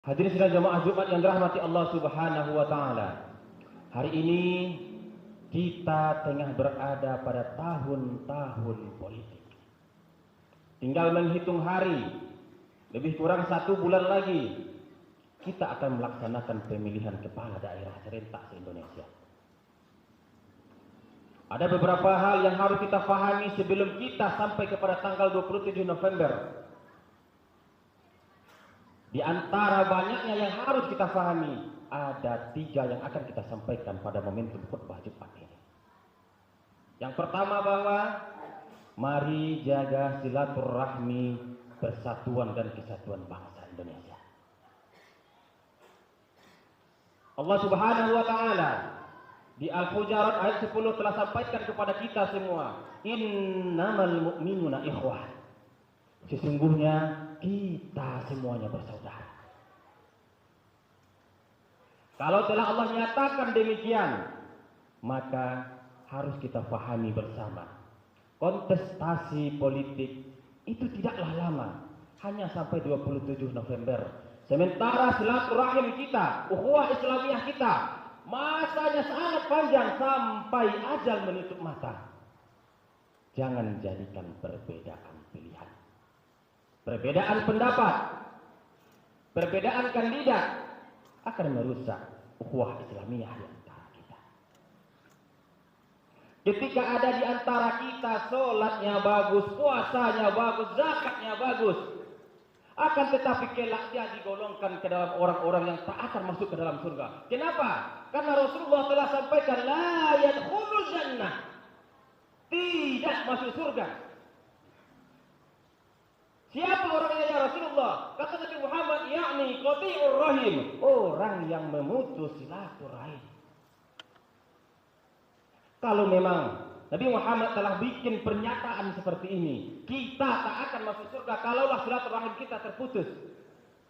Hadirin sidang jamaah Jumat yang dirahmati Allah Subhanahu wa taala. Hari ini kita tengah berada pada tahun-tahun politik. Tinggal menghitung hari, lebih kurang 1 bulan lagi kita akan melaksanakan pemilihan kepala daerah serentak se-Indonesia. Ada beberapa hal yang harus kita pahami sebelum kita sampai kepada tanggal 27 November. Di antara banyaknya yang harus kita pahami, ada 3 yang akan kita sampaikan pada momentum khutbah Jumat ini. Yang pertama bahwa mari jaga silaturahmi, persatuan dan kesatuan bangsa Indonesia. Allah Subhanahu wa taala di Al-Hujurat ayat 10 telah sampaikan kepada kita semua, innamal mu'minuna ikhwah. Sesungguhnya kita semuanya bersaudara. Kalau telah Allah nyatakan demikian, maka harus kita pahami bersama. Kontestasi politik itu tidaklah lama, hanya sampai 27 November. Sementara silaturahim kita, ukhuwah Islamiyah kita, masanya sangat panjang sampai ajal menutup mata. Jangan jadikan perbedaan pilihan, perbedaan pendapat, perbedaan kandidat akan merusak ukhuwah Islamiyah di antara kita. Ketika ada di antara kita sholatnya bagus, puasanya bagus, zakatnya bagus, akan tetapi kelak dia digolongkan ke dalam orang-orang yang tak akan masuk ke dalam surga. Kenapa? Karena Rasulullah telah sampaikan la yadkhulul jannah, tidak masuk surga. Siapa orangnya ya Rasulullah? Kata Nabi Muhammad, yakni qati'ur rahim, orang yang memutus silaturahim. Kalau memang Nabi Muhammad telah bikin pernyataan seperti ini, kita tak akan masuk surga kalaulah silaturahim kita terputus.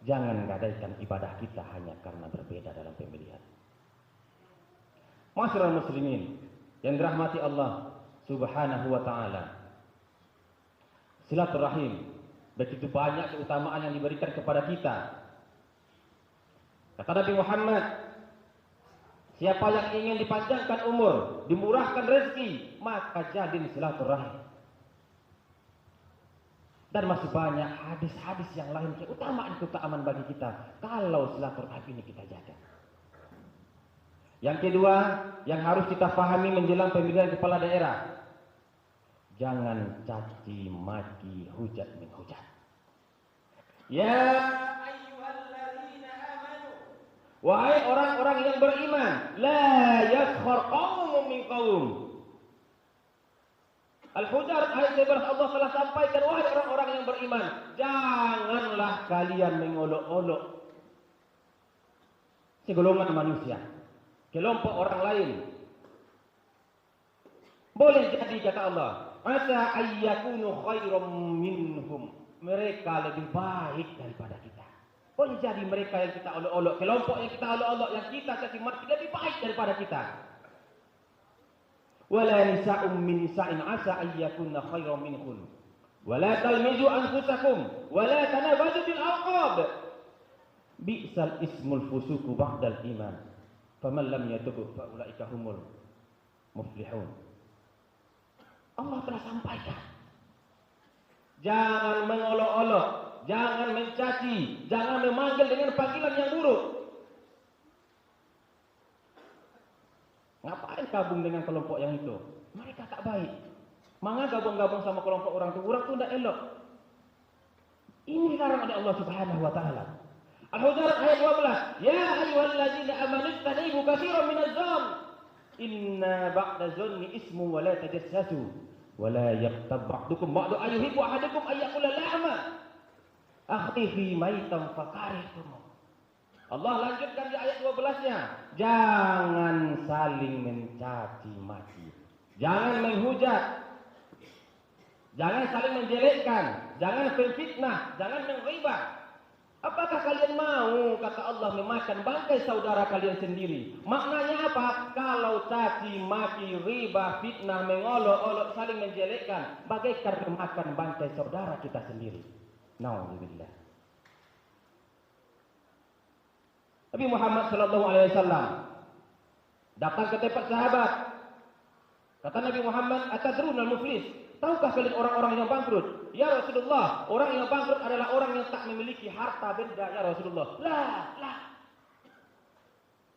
Jangan gadaikan ibadah kita hanya karena berbeda dalam pemilihan. Masyarul muslimin yang dirahmati Allah Subhanahu wa taala, silaturahim begitu banyak keutamaan yang diberikan kepada kita. Kata Nabi Muhammad, siapa yang ingin dipanjangkan umur, dimurahkan rezeki, maka jalin silaturahim. Dan masih banyak hadis-hadis yang lain keutamaan-keutamaan bagi kita kalau silaturahim ini kita jaga. Yang kedua, yang harus kita pahami menjelang pemilihan kepala daerah, jangan caci maki, hujat menghujat. Ya ayyuhalladzina amanu, wahai orang-orang yang beriman, la yaskhar qaumun min qaum. Al-Hujurat ayat 11 Allah telah sampaikan, wahai orang-orang yang beriman, janganlah kalian mengolok-olok segolongan manusia, kelompok orang lain. Boleh jadi kata Allah, asa ayyakunu khairum minhum, mereka lebih baik daripada kita. Boleh jadi mereka yang kita olok-olok, kelompok yang kita olok-olok, yang kita caci maki lebih baik daripada kita. Wala nisa'um min nisa'in asa ayyakunna khairum minhum. Wala talmizu anfusakum wala tanabadu bil alqab. Bi'sal ismul fusuku ba'dal iman. Faman lam yatub fa ulaika humul muflihun. Allah telah sampaikan, jangan mengolok-olok, jangan mencaci, jangan memanggil dengan panggilan yang buruk. Ngapain gabung dengan kelompok yang itu? Mereka tak baik. Mangga gabung-gabung sama kelompok orang itu tidak elok. Ini dilarang oleh Allah Subhanahu wa taala. Al-Hujurat ayat 12, ya ayyuhalladzina amanu istanibu katsiran minadh-dhann, inna ba'da dhanni ismu wa la tajassasu wa la yaqtab ba'dukum ba'du ayyuhibbu ahadukum ayyakula lahma akhi fi maitan fakarihtum. Allah lanjutkan di ayat 12-nya, jangan saling mencaci maki, jangan menghujat, jangan saling menjelekkan, jangan menfitnah, jangan menghibah. Apakah kalian mau, kata Allah, memakan bangkai saudara kalian sendiri? Maknanya apa? Kalau caci maki, riba, fitnah, mengolok-olok, saling menjelekkan, bagaikan memakan bangkai saudara kita sendiri. Nauzubillah. Nabi Muhammad sallallahu alaihi wasallam datang ke tempat sahabat. Kata Nabi Muhammad, "Atadrunal muflis?" Tahukah kalian orang-orang yang bangkrut? Ya Rasulullah, orang yang bangkrut adalah orang yang tak memiliki harta benda ya Rasulullah. Lah.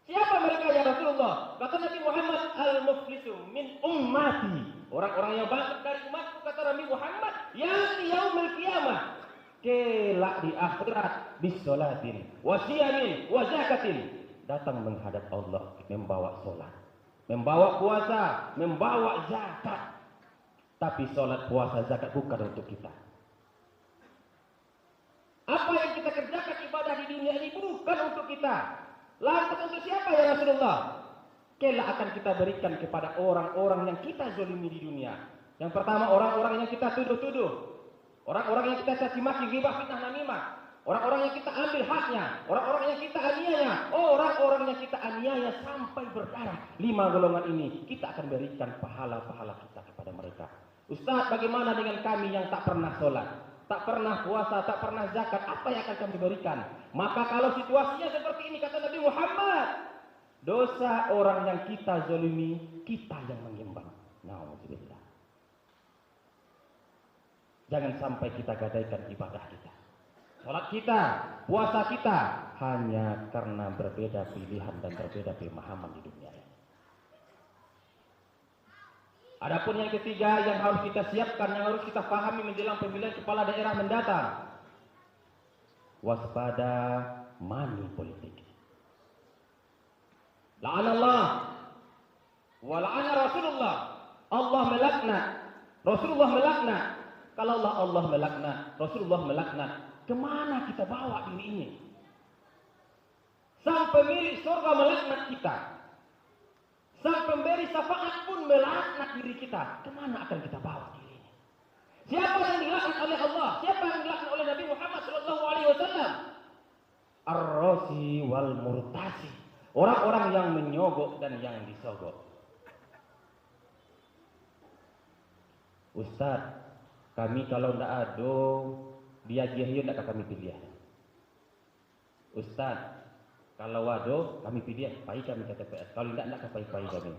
Siapa mereka ya Rasulullah? Kata Nabi Muhammad, "Al-muflisu min ummati." Orang-orang yang bangkrut dari umatku, kata Nabi Muhammad, yang yaumil qiyamah, kelak di akhirat, bisolatin, wasiyamin, wazakatin, datang menghadap Allah membawa solat, membawa puasa, membawa zakat. Tapi solat, puasa, zakat bukan untuk kita. Apa yang kita kerjakan ibadah di dunia ini bukan untuk kita. Lantas untuk siapa ya Rasulullah? Kelak akan kita berikan kepada orang-orang yang kita zalimi di dunia. Yang pertama, orang-orang yang kita tuduh-tuduh, orang-orang yang kita caci maki, ghibah, fitnah, namimah, orang-orang yang kita ambil haknya, orang-orang yang kita aniaya, orang-orang yang kita aniaya sampai berdarah. 5 golongan ini kita akan berikan pahala-pahala kita kepada mereka. Ustaz, bagaimana dengan kami yang tak pernah sholat, tak pernah puasa, tak pernah zakat? Apa yang akan kami berikan? Maka kalau situasinya seperti ini, kata Nabi Muhammad, dosa orang yang kita zalimi, kita yang mengimbang. Nauzubillah. Jangan sampai kita gadaikan ibadah kita, sholat kita, puasa kita, hanya karena berbeda pilihan dan berbeda pemahaman di dunia ini. Adapun yang ketiga yang harus kita siapkan, yang harus kita pahami menjelang pemilihan kepala daerah mendatang, waspada money politik. La'anallah wa la'ana Rasulullah. Allah melaknat, Rasulullah melaknat. Kalau Allah melaknat, Rasulullah melaknat, kemana kita bawa diri ini? Sang pemilik surga melaknat kita, sang pemberi syafaat pun melaknat diri kita. Kemana akan kita bawa diri ini? Siapa yang dilaknat oleh Allah? Siapa yang dilaknat oleh Nabi Muhammad SAW? Ar-rasi wal murtasi, orang-orang yang menyogok dan yang disogok. Ustaz, kami kalau ndak ada dia giahyo ndak kami pilih. Ustaz, kalau ada kami pilih, pai kami ke TPS. Kalau ndak pai kami.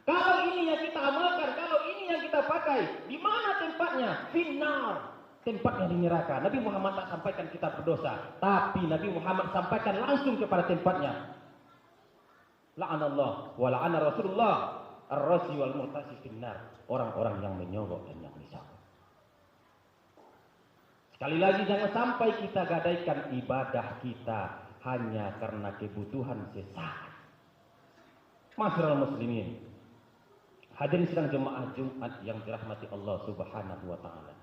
Kalau ini yang kita amalkan, kalau ini yang kita pakai, di mana tempatnya? Final. Tempatnya di neraka. Nabi Muhammad tak sampaikan kita berdosa, tapi Nabi Muhammad sampaikan langsung kepada tempatnya. La'anallah wa la'ana Rasulullah ar-rasi wal murtasi finnar. Orang-orang yang menyogok dan yang disogok. Sekali lagi, jangan sampai kita gadaikan ibadah kita hanya karena kebutuhan sesaat. Masyarul muslimin, hadirin sidang jemaah Jumat yang dirahmati Allah Subhanahu wa taala.